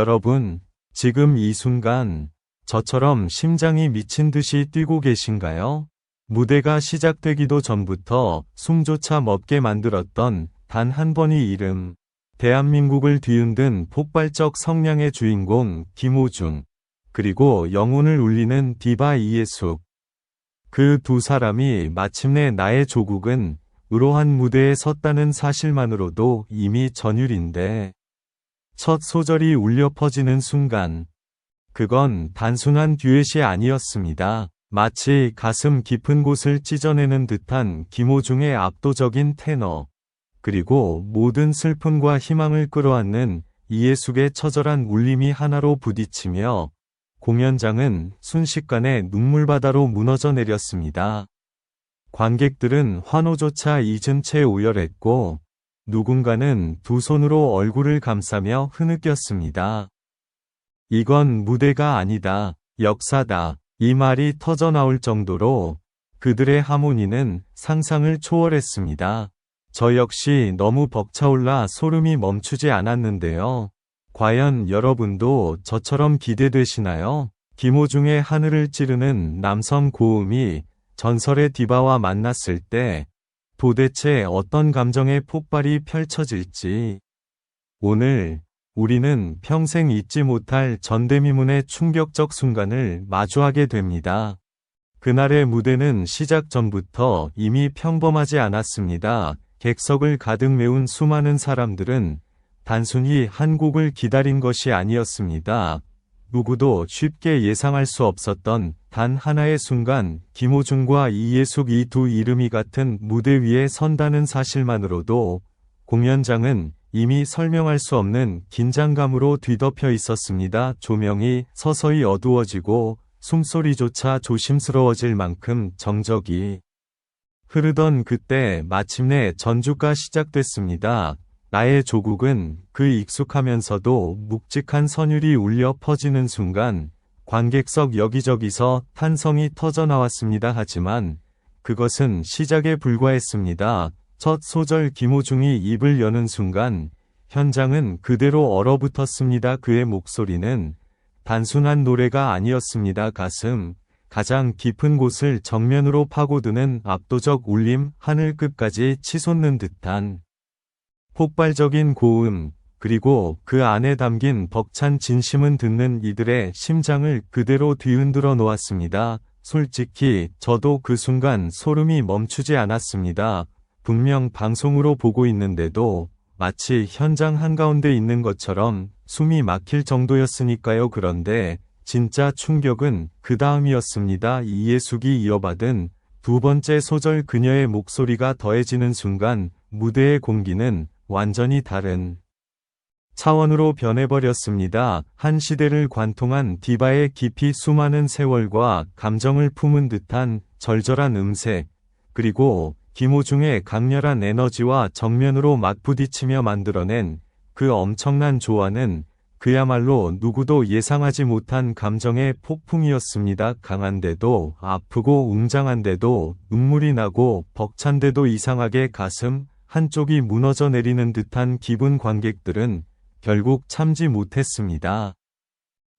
여러분, 지금 이 순간 저처럼 심장이 미친 듯이 뛰고 계신가요? 무대가 시작되기도 전부터 숨조차 멎게 만들었던 단 한 번의 이름. 대한민국을 뒤흔든 폭발적 성량의 주인공 김호중. 그리고 영혼을 울리는 디바 이예숙. 그 두 사람이 마침내 나의 조국은 으로한 무대에 섰다는 사실만으로도 이미 전율인데, 첫 소절이 울려 퍼지는 순간, 그건 단순한 듀엣이 아니었습니다. 마치 가슴 깊은 곳을 찢어내는 듯한 김호중의 압도적인 테너, 그리고 모든 슬픔과 희망을 끌어안는 이예숙의 처절한 울림이 하나로 부딪히며 공연장은 순식간에 눈물바다로 무너져 내렸습니다. 관객들은 환호조차 잊은 채 오열했고, 누군가는 두 손으로 얼굴을 감싸며 흐느꼈습니다. 이건 무대가 아니다, 역사다. 이 말이 터져나올 정도로 그들의 하모니는 상상을 초월했습니다. 저 역시 너무 벅차올라 소름이 멈추지 않았는데요. 과연 여러분도 저처럼 기대되시나요? 김호중의 하늘을 찌르는 남성 고음이 전설의 디바와 만났을 때 도대체 어떤 감정의 폭발이 펼쳐질지. 오늘 우리는 평생 잊지 못할 전대미문의 충격적 순간을 마주하게 됩니다. 그날의 무대는 시작 전부터 이미 평범하지 않았습니다. 객석을 가득 메운 수많은 사람들은 단순히 한 곡을 기다린 것이 아니었습니다. 누구도 쉽게 예상할 수 없었던 단 하나의 순간, 김호중과 이예숙 이 두 이름이 같은 무대 위에 선다는 사실만으로도 공연장은 이미 설명할 수 없는 긴장감으로 뒤덮여 있었습니다. 조명이 서서히 어두워지고 숨소리조차 조심스러워질 만큼 정적이 흐르던 그때 마침내 전주가 시작됐습니다. 나의 조국은 그 익숙하면서도 묵직한 선율이 울려 퍼지는 순간 관객석 여기저기서 탄성이 터져나왔습니다. 하지만 그것은 시작에 불과했습니다. 첫 소절 김호중이 입을 여는 순간 현장은 그대로 얼어붙었습니다. 그의 목소리는 단순한 노래가 아니었습니다. 가장 깊은 곳을 정면으로 파고드는 압도적 울림, 하늘 끝까지 치솟는 듯한 폭발적인 고음, 그리고 그 안에 담긴 벅찬 진심은 듣는 이들의 심장을 그대로 뒤흔들어 놓았습니다. 솔직히 저도 그 순간 소름이 멈추지 않았습니다. 분명 방송으로 보고 있는데도 마치 현장 한가운데 있는 것처럼 숨이 막힐 정도였으니까요. 그런데 진짜 충격은 그 다음이었습니다. 이예숙이 이어받은 두 번째 소절, 그녀의 목소리가 더해지는 순간 무대의 공기는 완전히 다른 차원으로 변해버렸습니다. 한 시대를 관통한 디바의 깊이 수많은 세월과 감정을 품은 듯한 절절한 음색, 그리고 김호중의 강렬한 에너지와 정면으로 맞부딪히며 만들어낸 그 엄청난 조화는 그야말로 누구도 예상하지 못한 감정의 폭풍이었습니다. 강한데도 아프고 웅장한데도 눈물이 나고 벅찬데도 이상하게 가슴 한쪽이 무너져 내리는 듯한 기분. 관객들은 결국 참지 못했습니다.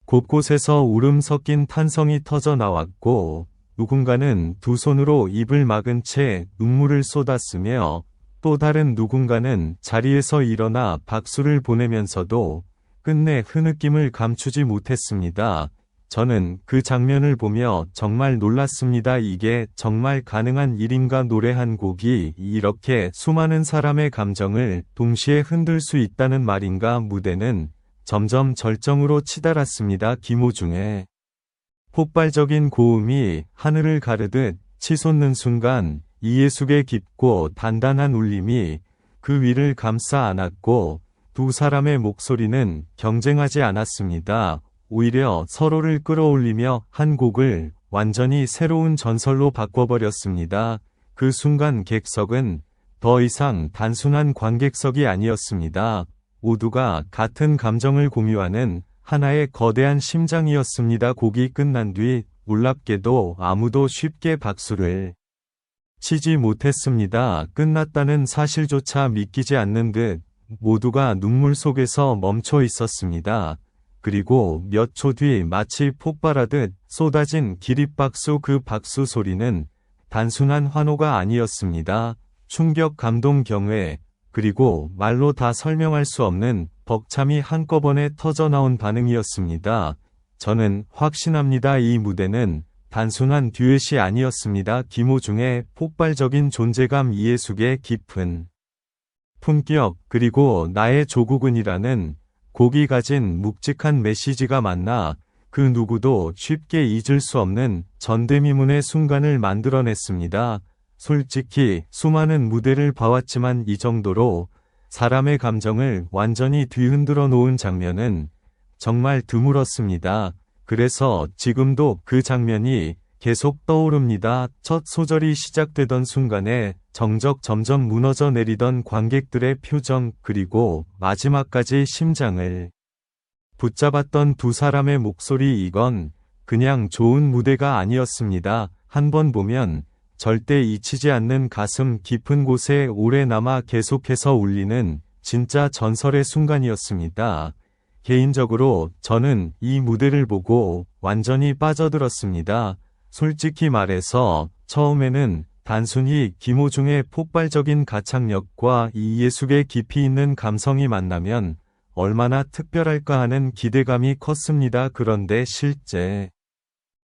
곳곳에서 울음 섞인 탄성이 터져 나왔고, 누군가는 두 손으로 입을 막은 채 눈물을 쏟았으며 또 다른 누군가는 자리에서 일어나 박수를 보내면서도 끝내 흐느낌을 감추지 못했습니다. 저는 그 장면을 보며 정말 놀랐습니다. 이게 정말 가능한 일인가? 노래 한 곡이 이렇게 수많은 사람의 감정을 동시에 흔들 수 있다는 말인가? 무대는 점점 절정으로 치달았습니다. 김호중의 폭발적인 고음이 하늘을 가르듯 치솟는 순간 이예숙의 깊고 단단한 울림이 그 위를 감싸 안았고, 두 사람의 목소리는 경쟁하지 않았습니다. 오히려 서로를 끌어올리며 한 곡을 완전히 새로운 전설로 바꿔버렸습니다. 그 순간 객석은 더 이상 단순한 관객석이 아니었습니다. 모두가 같은 감정을 공유하는 하나의 거대한 심장이었습니다. 곡이 끝난 뒤 놀랍게도 아무도 쉽게 박수를 치지 못했습니다. 끝났다는 사실조차 믿기지 않는 듯 모두가 눈물 속에서 멈춰 있었습니다. 그리고 몇 초 뒤 마치 폭발하듯 쏟아진 기립박수, 그 박수 소리는 단순한 환호가 아니었습니다. 충격, 감동, 경외, 그리고 말로 다 설명할 수 없는 벅참이 한꺼번에 터져나온 반응이었습니다. 저는 확신합니다. 이 무대는 단순한 듀엣이 아니었습니다. 김호중의 폭발적인 존재감, 이해숙의 깊은 품격, 그리고 나의 조국은이라는 곡이 가진 묵직한 메시지가 만나 그 누구도 쉽게 잊을 수 없는 전대미문의 순간을 만들어냈습니다. 솔직히 수많은 무대를 봐왔지만 이 정도로 사람의 감정을 완전히 뒤흔들어 놓은 장면은 정말 드물었습니다. 그래서 지금도 그 장면이 계속 떠오릅니다. 첫 소절이 시작되던 순간에 정적 점점 무너져 내리던 관객들의 표정, 그리고 마지막까지 심장을 붙잡았던 두 사람의 목소리, 이건 그냥 좋은 무대가 아니었습니다. 한 번 보면 절대 잊히지 않는 가슴 깊은 곳에 오래 남아 계속해서 울리는 진짜 전설의 순간이었습니다. 개인적으로 저는 이 무대를 보고 완전히 빠져들었습니다. 솔직히 말해서 처음에는 단순히 김호중의 폭발적인 가창력과 이예숙의 깊이 있는 감성이 만나면 얼마나 특별할까 하는 기대감이 컸습니다. 그런데 실제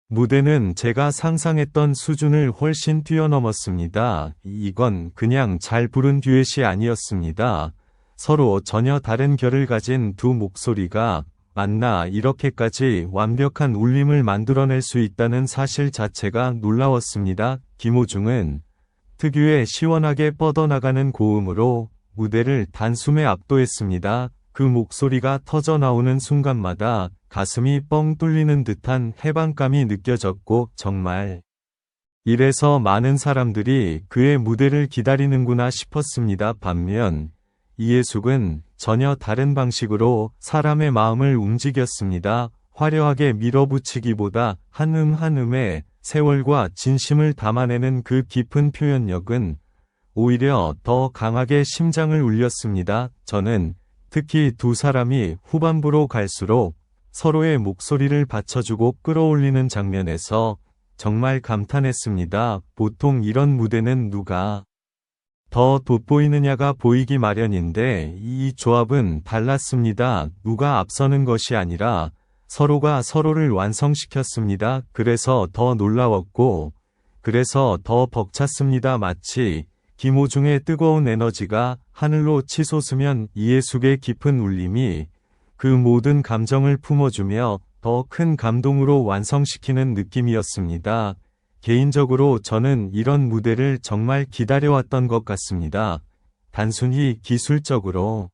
무대는 제가 상상했던 수준을 훨씬 뛰어넘었습니다. 이건 그냥 잘 부른 듀엣이 아니었습니다. 서로 전혀 다른 결을 가진 두 목소리가 만나 이렇게까지 완벽한 울림을 만들어낼 수 있다는 사실 자체가 놀라웠습니다. 김호중은 특유의 시원하게 뻗어나가는 고음으로 무대를 단숨에 압도했습니다. 그 목소리가 터져나오는 순간마다 가슴이 뻥 뚫리는 듯한 해방감이 느껴졌고, 정말 이래서 많은 사람들이 그의 무대를 기다리는구나 싶었습니다. 반면 이예숙은 전혀 다른 방식으로 사람의 마음을 움직였습니다. 화려하게 밀어붙이기보다 한 음 한 음에 세월과 진심을 담아내는 그 깊은 표현력은 오히려 더 강하게 심장을 울렸습니다. 저는 특히 두 사람이 후반부로 갈수록 서로의 목소리를 받쳐주고 끌어올리는 장면에서 정말 감탄했습니다. 보통 이런 무대는 누가 더 돋보이느냐가 보이기 마련인데 이 조합은 달랐습니다. 누가 앞서는 것이 아니라 서로가 서로를 완성시켰습니다. 그래서 더 놀라웠고, 그래서 더 벅찼습니다. 마치 김호중의 뜨거운 에너지가 하늘로 치솟으면 이예숙의 깊은 울림이 그 모든 감정을 품어주며 더 큰 감동으로 완성시키는 느낌이었습니다. 개인적으로 저는 이런 무대를 정말 기다려왔던 것 같습니다. 단순히 기술적으로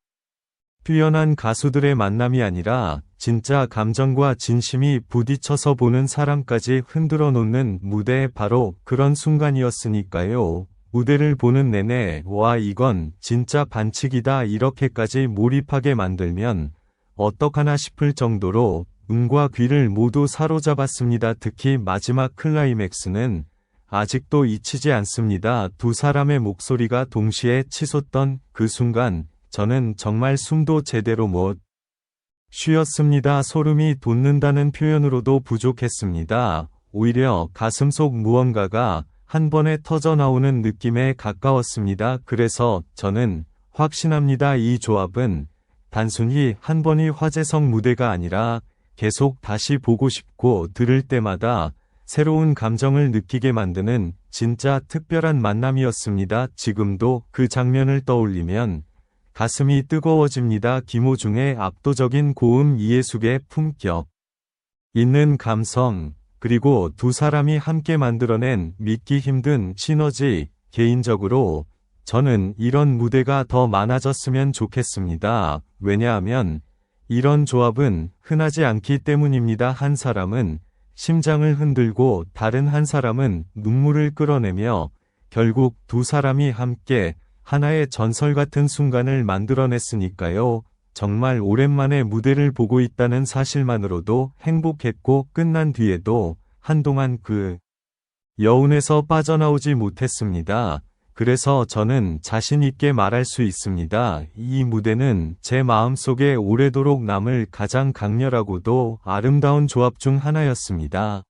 뛰어난 가수들의 만남이 아니라 진짜 감정과 진심이 부딪혀서 보는 사람까지 흔들어 놓는 무대, 바로 그런 순간이었으니까요. 무대를 보는 내내 와, 이건 진짜 반칙이다, 이렇게까지 몰입하게 만들면 어떡하나 싶을 정도로 눈과 귀를 모두 사로잡았습니다. 특히 마지막 클라이맥스는 아직도 잊히지 않습니다. 두 사람의 목소리가 동시에 치솟던 그 순간, 저는 정말 숨도 제대로 못 쉬었습니다. 소름이 돋는다는 표현으로도 부족했습니다. 오히려 가슴속 무언가가 한 번에 터져나오는 느낌에 가까웠습니다. 그래서 저는 확신합니다. 이 조합은 단순히 한 번이 화제성 무대가 아니라 계속 다시 보고 싶고 들을 때마다 새로운 감정을 느끼게 만드는 진짜 특별한 만남이었습니다. 지금도 그 장면을 떠올리면 가슴이 뜨거워집니다. 김호중의 압도적인 고음, 이예숙의 품격 있는 감성, 그리고 두 사람이 함께 만들어낸 믿기 힘든 시너지. 개인적으로 저는 이런 무대가 더 많아졌으면 좋겠습니다. 왜냐하면 이런 조합은 흔하지 않기 때문입니다. 한 사람은 심장을 흔들고 다른 한 사람은 눈물을 끌어내며 결국 두 사람이 함께 하나의 전설 같은 순간을 만들어냈으니까요. 정말 오랜만에 무대를 보고 있다는 사실만으로도 행복했고, 끝난 뒤에도 한동안 그 여운에서 빠져나오지 못했습니다. 그래서 저는 자신 있게 말할 수 있습니다. 이 무대는 제 마음속에 오래도록 남을 가장 강렬하고도 아름다운 조합 중 하나였습니다.